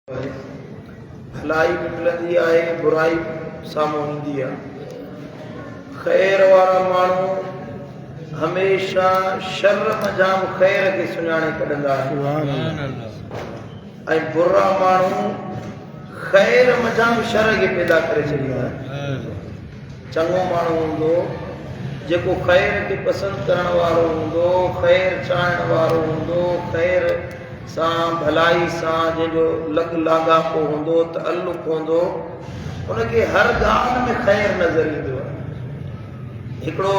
भलाई भी मिलंदी आहे, बुराई साम्हूं ईंदी आहे। ख़ैर वारा माण्हू हमेशा शर मजाम ख़ैर खे सुञाणे कढंदा आहिनि ऐं बुरा माण्हू ख़ैर मजाम शर खे पैदा करे छॾींदा आहिनि। चङो माण्हू हूंदो जेको ख़ैर खे पसंदि करण वारो हूंदो, ख़ैर चाहण वारो हूंदो, ख़ैर सां भलाई सां जंहिंजो लाॻापो हूंदो, तअल्लुक़ हूंदो, उनखे हर ॻाल्हि में ख़ैर नज़र ईंदो आहे। हिकिड़ो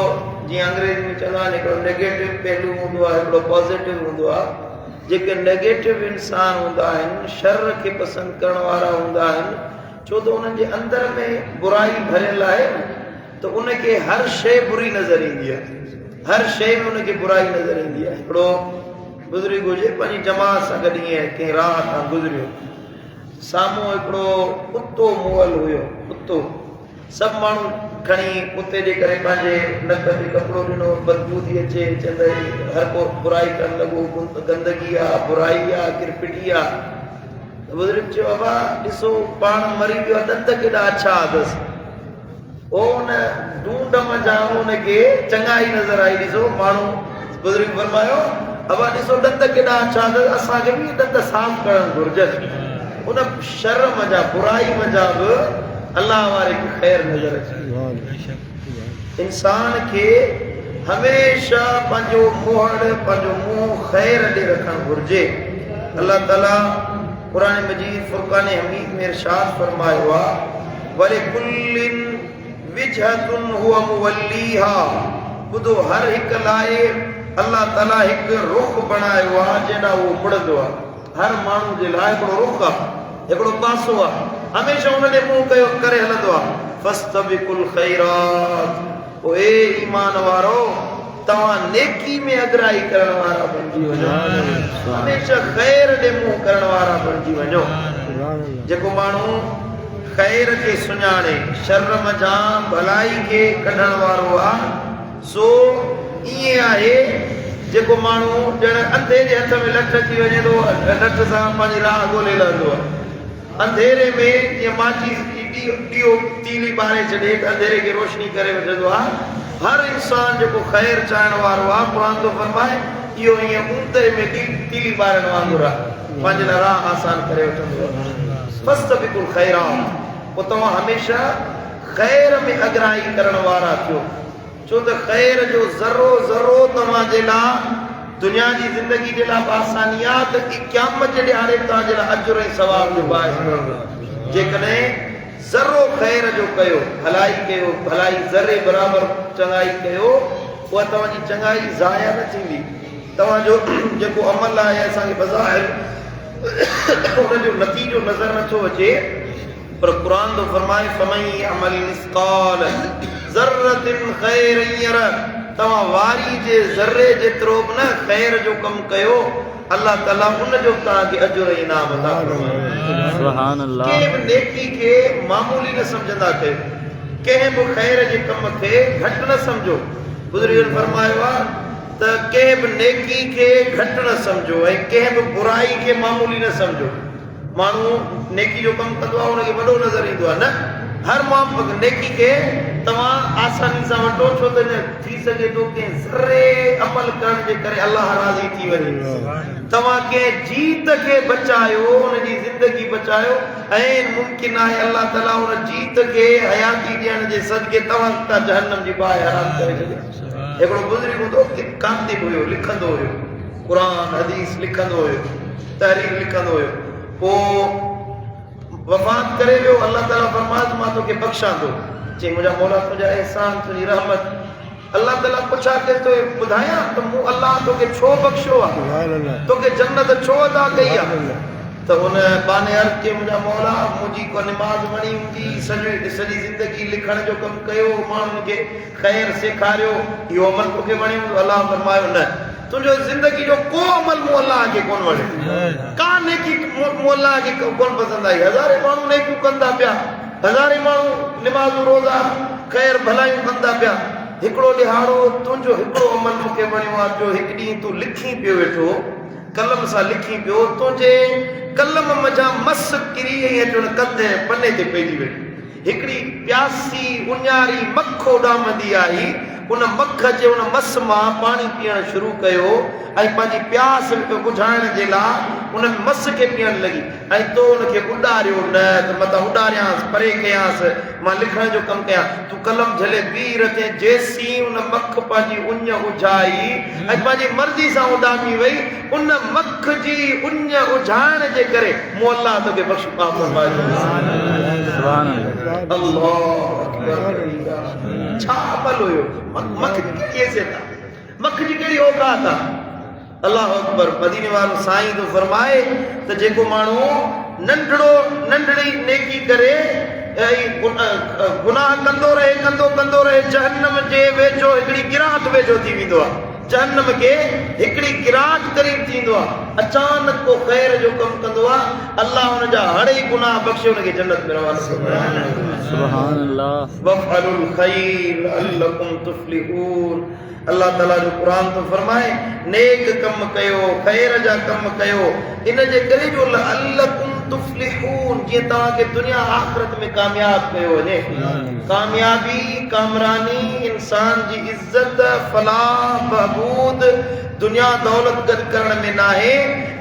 जीअं अंग्रेज़ी में चवंदा आहिनि, हिकिड़ो नेगेटिव पहलू हूंदो आहे, हिकिड़ो पॉज़िटिव हूंदो आहे। जेके नेगेटिव इंसान हूंदा आहिनि, शर खे पसंदि करण वारा हूंदा आहिनि, छो त उन्हनि जे अंदर में बुराई भरियल आहे, त उनखे हर शइ बुरी नज़र ईंदी आहे, हर शइ में उनखे बुराई नज़र ईंदी आहे। हिकिड़ो बुज़ुर्ग हुजे, पंहिंजी जमात सां गॾु ईअं कंहिं राह तां गुज़रियो, साम्हूं हिकिड़ो कुतो मुअल हुयो। कुतो सभु माण्हू खणी कुते जे करे पंहिंजे नक ते कपिड़ो ॾिनो, बदबू थी अचे, चवंदा हर को बुराई करणु लॻो, गंदगी आहे, बुराई आहे, किरपिटी आहे। बुज़ुर्ग चयो, बाबा ॾिसो पाण मरी वियो आहे, ॾंद केॾा अछा अथसि। उन ढूंढ मज़ा उनखे चङाई नज़र आई। ॾिसो माण्हू, बुज़ुर्ग फरमायो, अबा ॾिसो ॾंद केॾा अछा अथसि, असांखे बि ॾंद साफ़ करणु घुरिजनि। उन शर मज़ा, बुराई मज़ा बि अलाह वारे खे ख़ैर नज़र अचे। इंसान खे हमेशा पंहिंजो मुंहुं, पंहिंजो मुंहुं ख़ैर ॾे रखणु घुरिजे। अलाह ताला क़ुरान मजीद फुरक़ान हमीद में इरशाद फरमायो आहे, वलिकुल्लिन विजहतुन हुवा मुवल्लीहा। ॿुधो, हर हिकु लाइ अलाह ताला हिकु रुख़ बणायो आहे जंहिंॾां उहो मुड़ंदो आहे। हर माण्हू जे लाइ हिकिड़ो रुख़ आहे, हिकिड़ो पासो आहे, हमेशा हुन ॾे मुंहुं कयो करे हलंदो आहे। फस्तबिकुल ख़ैरात, पोइ ए ईमान वारो, तव्हां नेकी में अॻिराई करण वारा बणिजी वञो, हमेशा ख़ैर ॾे मुंहुं करण वारा बणिजी वञो। जेको माण्हू ख़ैर खे सुञाणे, शर मज़ा भलाई खे कढण वारो आहे, सो ईअं आहे जेको माण्हू ॼण अंधे जे हथ में लठ अची वञे थो, लठ सां पंहिंजी राह ॻोल्हे लहंदो आहे। अंधेरे में जीअं माचिस ॾीओ तीली ॿारे छॾे, अंधेरे खे रोशनी करे वठंदो आहे। हर इंसान जेको ख़ैर चाहण वारो आहे, क़ुरान थो फरमाए, इहो ईअं ऊंदहि में तीली ॿारण वांगुरु आहे, पंहिंजे लाइ राह आसान करे वठंदो आहे। फस्तबिकुल ख़ैरात, पोइ तव्हां हमेशा ख़ैर में अॻिराई करण वारा थियो, छो त ख़ैर जो ज़रो ज़रो तव्हांजे लाइ दुनिया जी ज़िंदगी जे लाइ आसानी आहे, त क़यामत जे ॾियारे तव्हांजे लाइ अजुर ऐं सवाब जो बाहिस ठहंदो। जेकॾहिं ज़रो ख़ैर जो कयो, भलाई कयो, भलाई ज़रे बराबरि चङाई कयो, उहा तव्हांजी चङाई ज़ाया न थींदी। तव्हांजो जेको अमल आहे, असांखे बज़ाहिर हुनजो नतीजो नज़र नथो अचे, पर क़ुरान थो फरमाए, फमन यअमल मिस्क़ाल ज़र्रतिन ख़ैरन यरह। तव्हां वारी जे ज़र्रे जेतिरो बि न ख़ैर जो कमु कयो, अलाह ताला उनजो तव्हांखे अजुर ऐं इनाम अता फरमाए। सुभान अल्लाह। कंहिं बि नेकी खे मामूली न सम्झंदा कयो, कंहिं बि ख़ैर जे कम खे घटि न सम्झो। बुज़ुर्गनि फरमायो आहे त कंहिं बि नेकी खे घटि न सम्झो ऐं कंहिं बि बुराई खे मामूली न सम्झो। माण्हू नेकी जो कमु कंदो आहे, हुनखे वॾो नज़र ईंदो आहे, न हर नेकी खे तव्हां आसानी सां वठो, छो त थी सघे थो कंहिं ज़रे अमल करण जे करे अलाह राज़ी थी वञे। तव्हां कंहिं जीत खे बचायो, हुनजी ज़िंदगी बचायो, ऐं मुमकिन आहे अलाह ताला हुन जीत खे हयाती ॾियण जे सदके तव्हां खां जहन्नम जी बाहि हराम करे छॾे। हिकिड़ो बुज़ुर्ग हूंदो, कातिब हुयो, लिखंदो हुयो, क़ुरान हदीस लिखंदो हुयो, तहरीर लिखंदो हुयो। पोइ वफ़ात करे वियो, अलाह ताला फरमायो, मां तोखे बख़्शां थो। चई, मुंहिंजा मौला, तुंहिंजा एहसान, तुंहिंजी रहमत। अलाह ताला पुछा के तो ॿुधायां त मूं अलाह तोखे छो बख़्शियो आहे, तोखे जन्नत छो अदा कई आहे? त हुन बाने अर्ज़ कई, मुंहिंजा मौला, मुंहिंजी को निमाज़ वणी हूंदी, सॼी ज़िंदगी लिखण जो कमु कयो, माण्हुनि खे ख़ैर सेखारियो, इहो अमल तोखे वणियो? अलाह फरमायो, न, तुंहिंजो ज़िंदगी जो को अमल मूं अलाह खे कोन वणियो, का नेकी मूं अलाह खे कोन पसंदि आई। हज़ारे माण्हू नेकियूं कंदा पिया, हज़ारे माण्हू निमाज़ रोज़ा ख़ैर भलायूं कंदा पिया, हिकिड़ो ॾिहाड़ो तुंहिंजो हिकिड़ो अमल मूंखे वणियो आहे, जो हिकु ॾींहुं तूं लिखी पियो वेठो, कलम सां लिखी पियो, तुंहिंजे कलम मजा मस किरी ऐं अचण कंदे पने ते पइजी वई हिकड़ी प्यासी उन्यारी मख उॾामंदी आई उन मख जे उन मस मां पाणी पीअण शुरू कयो ऐं पंहिंजी प्यास बुझाइण जे लाइ उन मस खे पीअण लॻी ऐं तो उनखे उॾारियो न त मथां उॾारियांसि परे कयांसि मां लिखण जो कमु कयां तूं कलम झले बीह रखे जेसीं उन मख पंहिंजी उञ उझाई ऐं पंहिंजी मर्ज़ी सां उॾामी वई उन मख जी उञ उझाइण जे करे मूं अल्लाह तोखे बख़्श पाप छा अमल हुयो मख कैसे था मख जी कहिड़ी औकात आहे अल्लाह अकबर मदीने वारो साईं तो फरमाए त जेको माण्हू नंढड़ी नेकी करे गुनाह कंदो रहे जहन्नम जे वेझो हिकड़ी गिराहट वेझो थी वेंदो आहे जहन्नम के हिकड़ी गिराहट करीब थींदो आहे अचानक को खैर जो कम कंदो आहे अल्लाह हुन जा हर ई गुनाह बख़्शे हुनखे जन्नत में रवानो सुभान अल्लाह वफ़अलुल खैर लअल्लकुम तुफ्लिहून अल्लाह ताला जो कुरान तो फरमाए नेक कम कयो खैर जा कम कयो इन जे करे जो लअल्लकुम तुफ्लिहून जे तव्हां के दुनिया आखिरत में कामयाब कयो वञे कामयाबी कामरानी इंसान जी इज्जत फलाह बहबूद दुनिया दौलत गद करण में ना है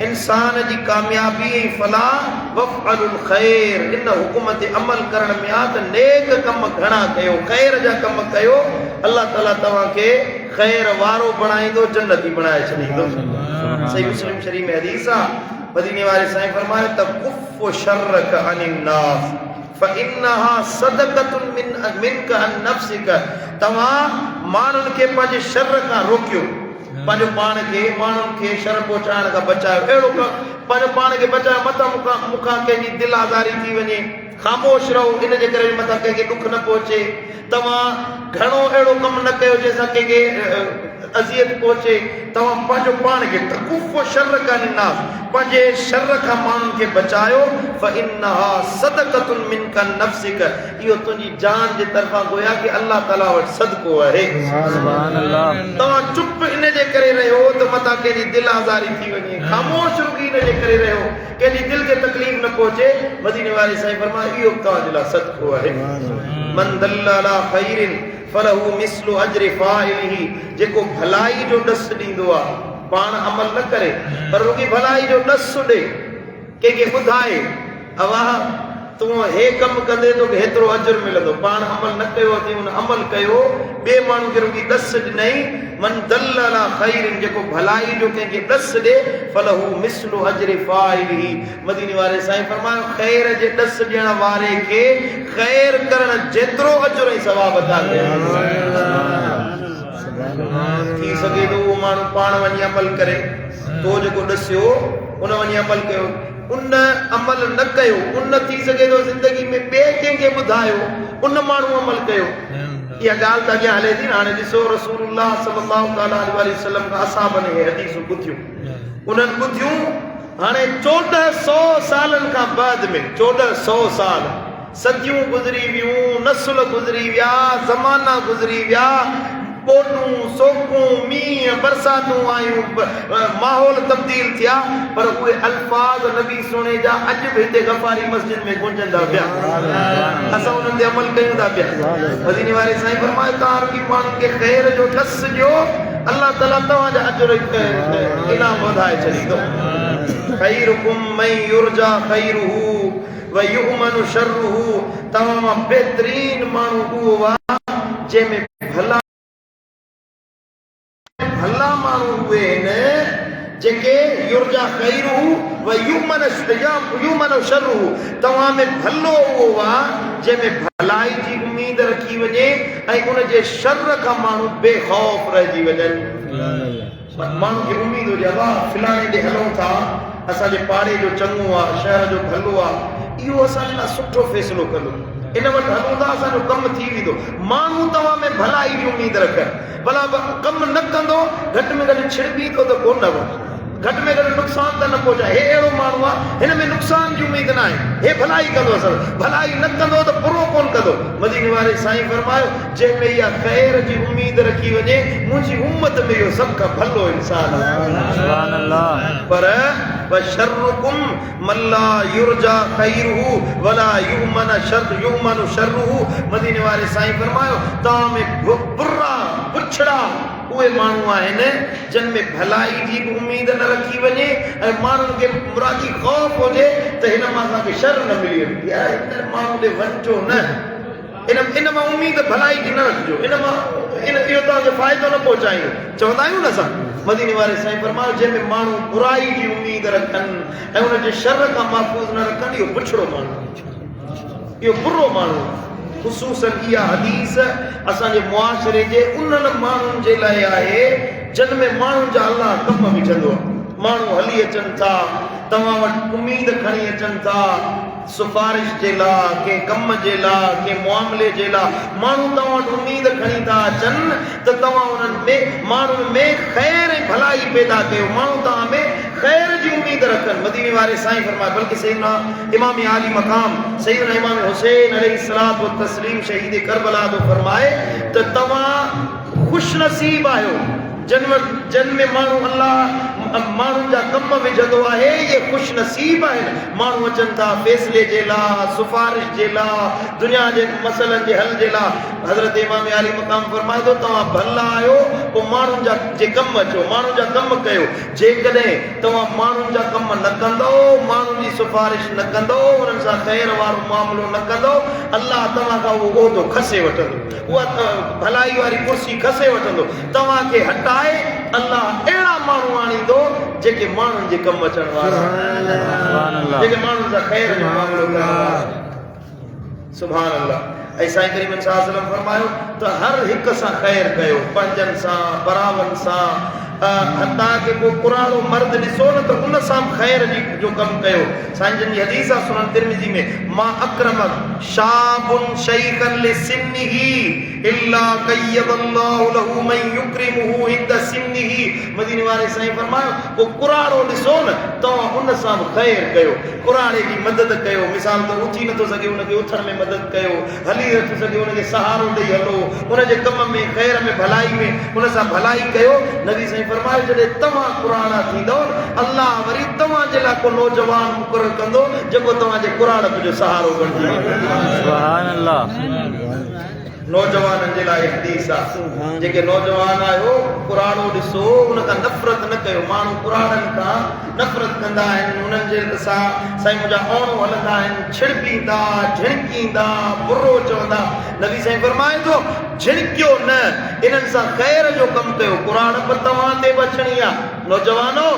इंसान जी कामयाबी फलाह वफ़अलुल खैर इन हुकुम ते अमल करण में आ त नेक कम घणा कयो खैर जा कम कयो अल्लाह ताला तव्हां के खैर वारो बणाईंदो जन्नती बणाए छॾींदो सही मुस्लिम शरीफ में हदीस आहे मदीने वाले साईं फरमाए त कुफ़ शर्रक अनिन नास फइन्नहा सदक़तुन मिनक अन नफ्सिक तव्हां माण्हुनि खे पंहिंजे शर खां रोकियो पंहिंजो पाण खे माण्हुनि खे शर पहुचाइण खां बचायो अहिड़ो पंहिंजो पाण खे बचायो मथां मूंखां कंहिंजी दिलि आज़ारी थी वञे ख़ामोश रहो इन जे करे मथां कंहिंखे ॾुख न पहुचे तव्हां घणो अहिड़ो कमु न कयो जंहिंसां कंहिंखे अज़ियत पहुचे तव्हां पंहिंजो पाण खे तकुफ़ शर कान नास पंहिंजे शर खां माण्हुनि खे बचायो फइन्नहा सदक़तुन मिनका नफ्सिक इहो तुंहिंजी जान जे तरफ़ां गोया कि अल्लाह ताला वटि सदको आहे सुभान अल्लाह तव्हां चुप इन जे करे रहियो त मथां कंहिंजी दिलि आज़ारी थी वञे ख़ामोश रुकी इन जे करे रहियो कंहिंजी दिलि खे तकलीफ़ न पहुचे मदीने वाले साईं फरमाए इहो तव्हांजे लाइ सदको आहे मन दल्ल अला खैरिन फलहु मिस्लु अज्रि फाइलिही जेको भलाई जो ॾस ॾींदो आहे पाण अमल न करे पर रुगी भलाई जो ॾस ॾे कंहिंखे ॿुधाए अवाह तूं हे कमु कंदे तोखे हेतिरो अजर मिलंदो पाण अमल न कयो अथई हुन अमल कयो ॿिए माण्हू खे रुगी ॾस ॾिनई मन दल्ल अला खैरिन जेको भलाई जो कंहिंखे ॾस ॾे फलहु मिस्लु अज्रि फाइलिही मदीने वारे साईं फरमायो खैर जे ॾस ॾियण वारे खे खैर करण जेतिरो अजर ऐं सवाब अदा कयो थी सघे तो उहो माण्हू पाण वञी अमल करे तो जेको ॾसियो उन वञी अमल कयो उन अमल न कयो उन थी सघे तो ज़िंदगी में ॿिए कंहिंखे ॿुधायो उन माण्हू अमल कयो इहा ॻाल्हि त अॻियां हले थी हाणे ॾिसो रसूलुल्लाह सल्लल्लाहु अलैहि वसल्लम खां असहाबनि हे हदीसूं ॿुधियूं उन्हनि ॿुधियूं हाणे 1400 सालनि खां बाद में 1400 साल सदियूं गुज़री वियूं नस्ल गुज़री विया ज़माना गुज़री विया पोटूं सोकूं मींहं बरसातूं आयूं माहौल तब्दील थिया पर उहे अल्फाज नबी सुणे जा अॼु बि हिते गफ़ारी मस्जिद में गुंजंदा पिया असां उन्हनि ते अमल कयूं था पिया मदीने वारे साईं फरमाए तव्हां रुगी माण्हुनि खे ख़ैर जो ॾस ॾियो अल्लाह ताला तव्हांजा अजर इनाम वधाए छॾींदो खैरुकुम मन युरजा खैरुहु व युमनु शर्रुहु तव्हां मां बहितरीन माण्हू उहो आहे जंहिंमें भला माण्हू उहे आहिनि जेके युरजा खैरुहु व युमनु शर्रुहु तव्हां में भलो उहो आहे जंहिंमें भलाई जी उम्मीद रखी वञे ऐं उन जे शर खां माण्हू बेखौफ़ रहिजी वञनि माण्हू खे उम्मीद हुजे वाह फिलाणे ॾे हलूं था असांजे पाड़े जो चङो आहे शहर जो भलो आहे इहो असांजे लाइ सुठो फ़ैसिलो कंदो इन वटि हलूं था असांजो कमु थी वेंदो माण्हू तव्हां में भलाई जी उम्मीद रख भला कमु न कंदो घटि में घटि छिड़बी थो त कोन घटि में घटि नुक़सान त न पहुचाए हे अहिड़ो माण्हू आहे हिन में नुक़सान जी उम्मीद न आहे हे भलाई कंदो असां भलाई न कंदो त बुरो कोन कंदो मदीने वारे साईं फरमायो जंहिंमें इहा ख़ैर जी उम्मीद रखी वञे मुंहिंजी उम्मत में इहो सभ खां भलो इंसान आहे पर वशर्रुकुम मल्ला युरजा खैरुहु वला युमनु शर्रुहु। मदीने वाले साईं फरमायो तव्हां में बुरा पुछड़ा उहे माण्हू आहिनि जिन में भलाई जी बि उम्मीद न रखी वञे ऐं माण्हुनि खे मुरादी ख़ौफ़ हुजे त हिन मां असांखे शर न मिली वेंदी आहे, हिन माण्हू ॾे वञिजो न, इन मां उम्मीद भलाई जी न रखिजो, इहो तव्हांखे फ़ाइदो न पहुचाईंदो। चवंदा आहियूं न असां, मदीने वारे साईं फरमायो जंहिंमें माण्हू बुराई जी उम्मीद रखनि ऐं उनजे शर खां महफ़ूज़ न रखनि, इहो पुछड़ो माण्हू, इहो बुरो माण्हू। ख़ुसूसन इहा हदीस असांजे मुआशरे जे उन्हनि माण्हुनि जे लाइ आहे जिन में माण्हुनि जा अलाह कम विझंदो आहे। माण्हू हली अचनि था, तव्हां वटि उम्मीद खणी अचनि था सिफारिश जे लाइ, के कम जे लाइ, के मुआमले जे लाइ, माण्हू तव्हां वटि उम्मीद खणी था अचनि त तव्हां उन्हनि में माण्हुनि में ख़ैर ऐं भलाई पैदा कयो, माण्हू तव्हां में ख़ैर जी उम्मीद रखनि। मदीने वारे साईं फरमाए बल्कि सैयदना इमाम आली मक़ाम सैयदना इमाम हुसैन अलैहिस्सलातु व तस्लीम शहीद करबला जो फरमाए त तव्हां ख़ुश नसीब आहियो जिन में माण्हू अल्लाह माण्हुनि जा कम विझंदो आहे, ये ख़ुश नसीब आहिनि। माण्हू अचनि था फ़ैसिले जे लाइ, सिफारिश जे लाइ, दुनिया जे मसइलनि जे हल जे लाइ। हज़रत इमाम आली मक़ाम फरमाए थो तव्हां भला आहियो पोइ माण्हुनि जा जे कम अचो, माण्हुनि जा कम कयो। जेकॾहिं तव्हां माण्हुनि जा कम न कंदो, माण्हुनि जी सिफारिश न कंदो, उन्हनि सां ख़ैर वारो मामिलो न कंदो, अल्लाह तव्हां खां उहो उहिदो खसे वठंदो, उहा भलाई वारी कुर्सी खसे वठंदो। तव्हांखे हटाए अल्लाह अहिड़ा माण्हू आणींदो जेके माण्हुनि जे कम अचण वारा, जेके माण्हुनि सां ख़ैर जो मामिलो करण वारा। सुभान अल्लाह। ऐं साईं करीम सल्लल्लाहु अलैहि वसल्लम फरमायो त हर हिक सां ख़ैर कयो, पंजनि सां, बरावनि सां, हता के को पुराणो मर्द ॾिसो न त उन सां ख़ैर जो कमु कयो। साईं जन जी हदीस आहे सुनन तिरमिज़ी में, मा अक्रमक शाबुन शैखन लिसिन्निही इल्ला कय्यबल्लाहु लहू मन युक्रिमुहु इंद सिन्निही। मदीने वाले साईं फरमायो को पुराणो ॾिसो न तव्हां उन सां ख़ैर कयो, पुराणे जी मदद कयो। मिसाल त उथी नथो सघे उनखे उथण में मदद कयो, हली नथो सघे उनखे सहारो ॾेई हलो, उनजे कम में ख़ैर में भलाई में उन सां भलाई कयो। नबी साईं फरमायो जॾहिं तव्हां पुराणा थींदो अल्लाह वरी तव्हां जे लाइ को नौजवान मुक़ररु कंदो जेको तव्हांजे पुराणत जो सहारो बणिजी वेंदो। सुभान अल्लाह। नौजवाननि जे लाइ हदीस आहे, जेके नौजवान आहियो पुराणो ॾिसो उन खां नफ़रत न कयो। माण्हू पुराणनि खां नफ़रत कंदा आहिनि, उन्हनि जे सां साईं मुंहिंजा औणो हलंदा आहिनि, छिड़पींदा, झिणकींदा, बुरो चवंदा। नबी साईं फरमाए थो झिणकियो न, इन्हनि सां ख़ैर जो कमु कयो। पुराण बि तव्हां ते बचणी आहे नौजवानो,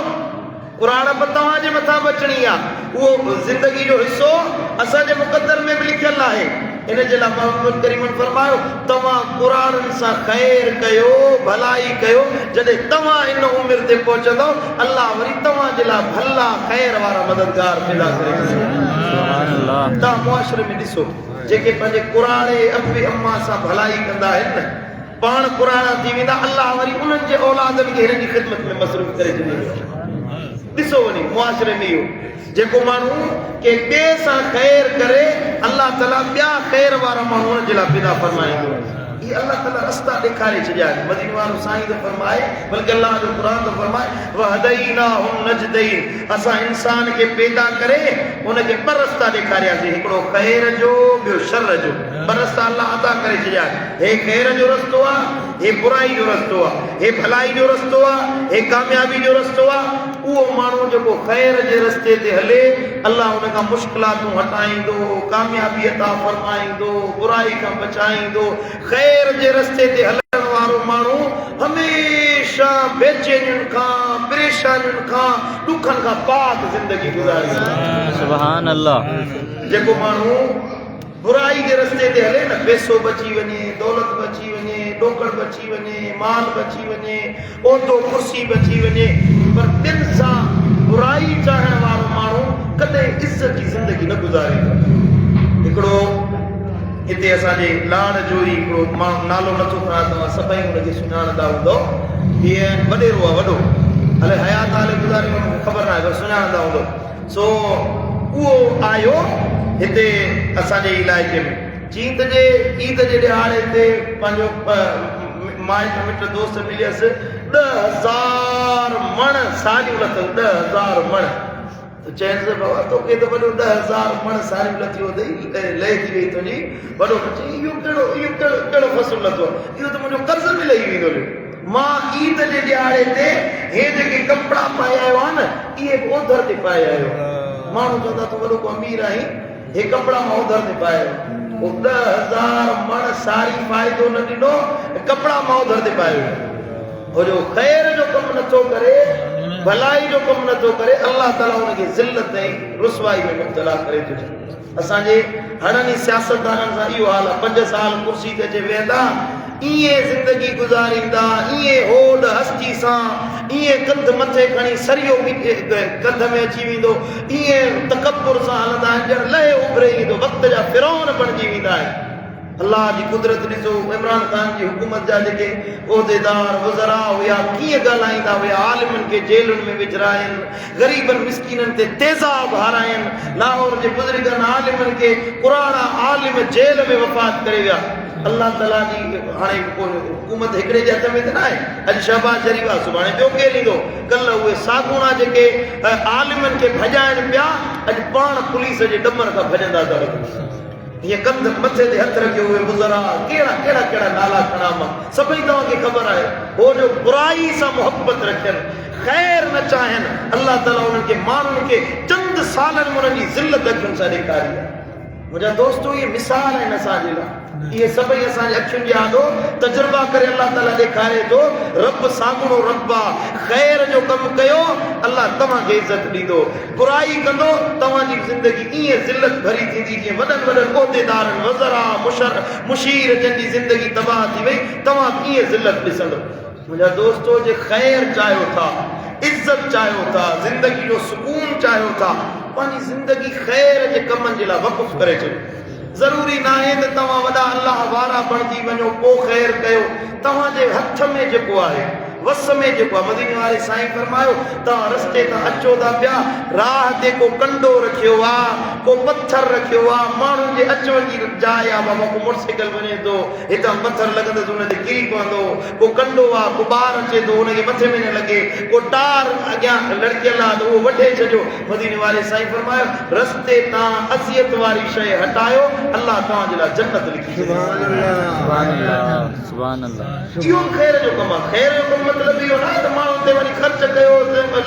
पुराण बि तव्हांजे मथां बचणी आहे। उहो ज़िंदगी जो हिसो असांजे मुक़द्दर में बि लिखियलु आहे। इन जे लाइ मोहम्मद करीम फरमायो तव्हां पुराणनि सां ख़ैर कयो, भलाई कयो। जॾहिं तव्हां इन उमिरि ते पहुचंदो अल्लाह वरी तव्हां जे लाइ भला ख़ैर वारा मददगार पैदा करे। तव्हां मुआशरे में ॾिसो जेके पंहिंजे पुराणे अबे अम्मा सां भलाई कंदा आहिनि न, पाण पुराणा थी वेंदा, अल्लाह वरी उन्हनि जे औलादनि खे हिन जी ख़िदमत में मसरूफ़ करे छॾींदो। ॾिसो वञी मुआशरे में इहो जेको माण्हू के ॿिए सां ख़ैर करे अल्लाह ताला ॿिया ख़ैर वारा माण्हू हुन जे लाइ पैदा फरमाईंदो। ये अल्लाह ताला रस्ता ॾेखारे छॾिया आहिनि। मदीने वारो साईं तो फरमाए, बल्कि अल्लाह जो क़ुरान तो फरमाए वहदैनाहुम नजदैन, असां इंसान खे पैदा करे उनखे ॿ रस्ता ॾेखारियासीं, हिकिड़ो ख़ैर जो ॿियो शर जो। ॿ रस्ता अल्लाह अदा करे छॾिया आहिनि। हे ख़ैर जो रस्तो आहे, हे बुराई जो रस्तो आहे, हे भलाई जो रस्तो आहे, हे कामयाबी जो रस्तो आहे। उहो माण्हू जेको ख़ैर जे रस्ते ते हले अल्लाह उन खां मुश्किलातूं हटाईंदो, कामयाबी अता फरमाईंदो, बुराई खां बचाईंदो। ख़ैर जे रस्ते ते हलण वारो माण्हू हमेशा बेचैनियुनि खां, परेशानियुनि खां, ॾुखनि खां पाक ज़िंदगी गुज़ारींदो। सुभान अल्लाह। जेको माण्हू बुराई जे रस्ते ते हले न, पैसो बची वञे, दौलत बची वञे, ॾोकड़ बची वञे, माल बची वञे, ओतो कुर्सी बची वञे, पर दिल सां बुराई चाहण वारो माण्हू कॾहिं इज़त जी ज़िंदगी न गुज़ारींदो। हिकिड़ो हिते असांजे लाड़ जो ई हिकिड़ो माण्हू नालो नथो खणा, तव्हां सभई हुनखे सुञाणंदा हूंदो। हीअ वॾेरो आहे, वॾो हले हयात हाले गुज़ारे मूंखे ख़बर न आहे पर सुञाणंदा हूंदो। सो उहो आयो हिते असांजे इलाइक़े में जीत जे ईद जे ॾिहाड़े ते पंहिंजो माइट मिट दोस्त मिलियसि। 10,000 मण साड़ियूं लथसि, 10,000 मण चैन से बाबा तो के तो वॾो 10,000 मण सारी लथी हो लहे थी वई तुंहिंजी वॾो इहो कहिड़ो फसल लथो इहो त मुंहिंजो कर्ज़ में लही वेंदो मां ईद जे ॾियारे ते हे जेके कपिड़ा पाए आयो आहे न इहे बि ओधर ते पाए आयो माण्हू चवंदा तूं वॾो को अमीर आहीं हे कपिड़ा मां ओधर ते पाए आयो 10,000 मण सारी फ़ाइदो न ॾिनो कपिड़ा मां ओधर ते पाए हो जो ख़ैर जो कमु नथो करे भलाई जो कमु नथो करे अल्लाह ताला उनखे ज़िल्लत ऐं रुसवाई में मुब्तला करे थो छॾे असांजे हणनि सियासतदाननि सां इहो हाल आहे 5 साल कुर्सी ते अची वेहंदा ईअं ज़िंदगी गुज़ारींदा ईअं होड़ हस्ती सां ईअं कंध मथे खणी सरियो कंध में अची वेंदो ईअं तकब्बुर सां हलंदा आहिनि ॼण लहे उभरे ईंदो वक़्त जा फिरौन बणिजी वेंदा आहिनि अल्लाह जी कुदरत ॾिसो इमरान ख़ान जी हुकूमत जा जेके उहिदेदार वज़रा हुया कीअं ॻाल्हाईंदा हुया आलिमनि खे जेलुनि में विझराइनि ग़रीबनि मिस्कीननि ते तेज़ाब हाराइनि लाहौर जे बुज़ुर्गनि आलिमनि खे पुराणा आलिम जेल में वफ़ात करे विया अल्लाह ताला जी हाणे हुकूमत हिकिड़े जे हथ में त न आहे अॼु शहबाज़ शरीफ़ आहे सुभाणे ॿियो केरु ईंदो कल्ह उहे सागूणा जेके आलिमनि खे भॼाइनि पिया अॼु पाण पुलिस जे ॾमर खां भॼंदा था ये कंध मथे ते हथ रखियो हुए बुज़रा केड़ा केड़ा केड़ा नाला खणा मां सभई तव्हांखे ख़बर आहे हो जो बुराई सां मोहब्बत रखनि ख़ैर न चाहिनि अल्लाह ताला उन्हनि खे माण्हुनि खे चंद सालनि में उन्हनि जी ज़िल्लत अखियुनि सां ॾेखारी आहे मुंहिंजा दोस्तो इहे मिसाल आहिनि असांजे लाइ इहे सभई असांजे अखियुनि जे आॾो तजुर्बा करे अल्लाह ताला ॾेखारे थो रब साॻिणो रब आहे ख़ैर जो कमु कयो अल्लाह तव्हांखे इज़त ॾींदो बुराई कंदो तव्हांजी ज़िंदगी ईअं ज़िल्लत भरी थींदी जीअं वॾनि वॾनि उहिदेदारनि वज़रा मुशीर जंहिंजी ज़िंदगी तबाह थी वई तव्हां कीअं ज़िल्लत ॾिसंदो मुंहिंजा दोस्तो जे ख़ैर चाहियो था इज़त चाहियो था ज़िंदगी जो सुकून चाहियो था पंहिंजी ज़िंदगी ख़ैर जे कमनि जे लाइ वक़ुफ़ करे छॾियो ज़रूरी न आहे त तव्हां वॾा अल्लाह वारा बणिजी वञो पोइ ख़ैर कयो तव्हांजे हथ में जेको आहे वस में जेको आहे मदीने वारे साईं फरमायो तव्हां रस्ते तां अचो था पिया राह ते को कंडो रखियो आहे को पथर रखियो आहे माण्हुनि जे अचवञ जी जाइ आहे बाबा को मोटरसाइकिल वञे थो हितां पथर लॻंदुसि हुन ते किरी पवंदो को कंडो आहे को ॿार अचे थो हुनखे मथे में न लॻे को टार अॻियां लड़कियल आहे त उहो वठे छॾियो मदीने वारे साईं फरमायो रस्ते तां अज़ियत वारी शइ हटायो अल्लाह तव्हांजे लाइ जन्नत लिखी सुभान अल्लाह सुभान अल्लाह इहो ख़ैर जो कमु आहे ख़ैर जो कमु मतलब इहो न त माण्हुनि ते वरी ख़र्च कयो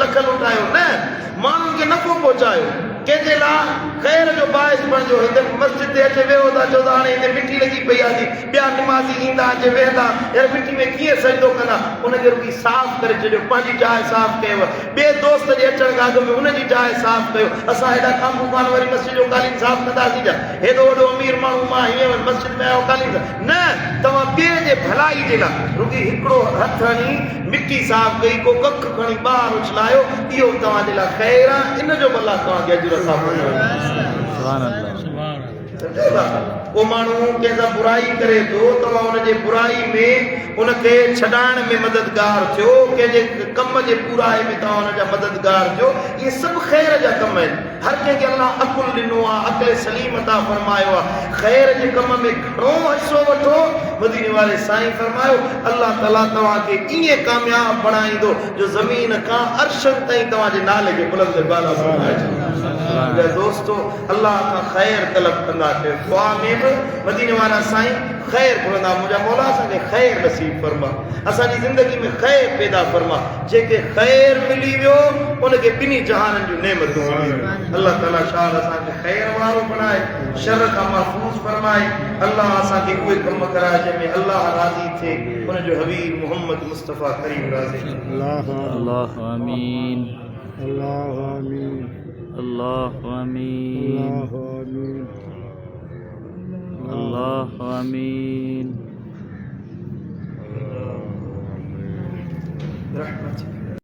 लख लुटायो न माण्हुनि खे नफ़ो पहुचायो कंहिंजे लाइ ख़ैर जो बाहिस बणिजो हिते मस्जिद ते अचे वेहो था चओ था हाणे हिते मिटी लॻी पई आहे ॿिया निमाज़ी ईंदा अचे वेहंदा यार मिटी में कीअं सजदो कंदा उनखे रुकी साफ़ करे छॾियो पंहिंजी जाइ साफ़ कयव ॿिए दोस्त जे अचण खां अॻु में उनजी जाइ साफ़ कयो असां हेॾा कामू कान वरी मस्जिद जो कालीन साफ़ कंदासीं छा हेॾो वॾो अमीर माण्हू मां हीअं मस्जिद में आयो कालीन न तव्हां ॿिए जे भलाई जे लाइ रुकी हिकिड़ो हथ हणी मिटी साफ़ कई को कख खणी ॿाहिरि उछलायो इहो तव्हांजे लाइ ख़ैर आहे इन जो भला तव्हांखे अॼु को माण्हू कंहिंसां बुराई करे थो तव्हां हुनजे बुराई में उनखे छॾाइण में मददगार थियो कंहिंजे कम जे पूराई में तव्हां हुनजा मददगार थियो इहे सभु ख़ैर जा कम आहिनि हर कंहिंखे अल्लाह अकुल ॾिनो आहे अक़ुल सलीम अता फरमायो आहे ख़ैर जे कम में घणो हिसो वठो मदीने वारे साईं फरमायो अल्लाह ताला तव्हांखे ईअं कामयाब बणाईंदो जो ज़मीन खां अर्शनि ताईं तव्हांजे नाले खे बुलंद बाला फरमाए छॾींदो दोस्तो अल्लाह खां ख़ैर तलब कंदासीं दुआ में बि मदीने वारा साईं ख़ैर घुरंदा मुंहिंजा मौला असांखे ख़ैर नसीब फरमा असांजी ज़िंदगी में ख़ैर पैदा फरमा जेके ख़ैर मिली वियो उनखे ॿिन्ही जहाननि जूं नेमतूं अल्लाह ताला शाह असांखे ख़ैर वारो बणाए शर खां महफ़ूज़ फरमाए अल्लाह असांखे उहे कम कराए जंहिंमें अल्लाह राज़ी थिए उनजो हबीब मोहम्मद मुस्तफ़ा करीम राज़ी अल्लाह आमीन अल्लाह आमीन अल्लाह आमीन अल्लाह आमीन